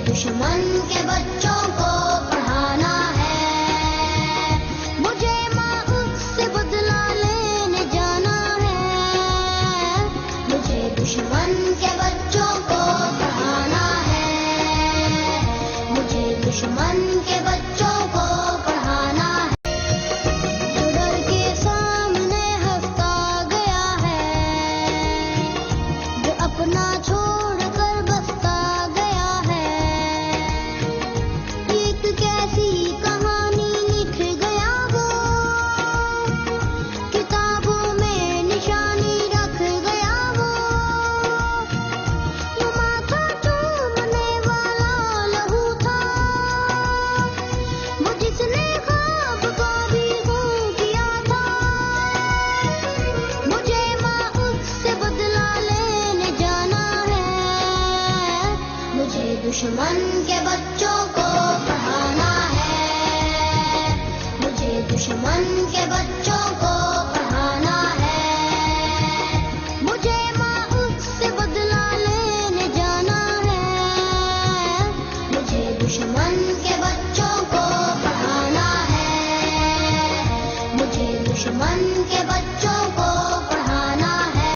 दुश्मन के बच्चों को पढ़ाना है, मुझे माँ उससे बदला लेने जाना है। मुझे दुश्मन के बच्चों को पढ़ाना है, मुझे दुश्मन के बच्चों को पढ़ाना है। जो डर के सामने हंसता गया है, जो अपना छोड़कर बसता गया है, एक कैसी कहानी लिख गया वो, किताबों में निशानी रख गया वो। जो माथा चूमने वाला लहू था, वो जिसने ख्वाब को भी खून किया था। मुझे माँ उससे बदला लेने जाना है, मुझे दुश्मन के बच्चों को पढ़ाना है, मुझे दुश्मन के बच्चों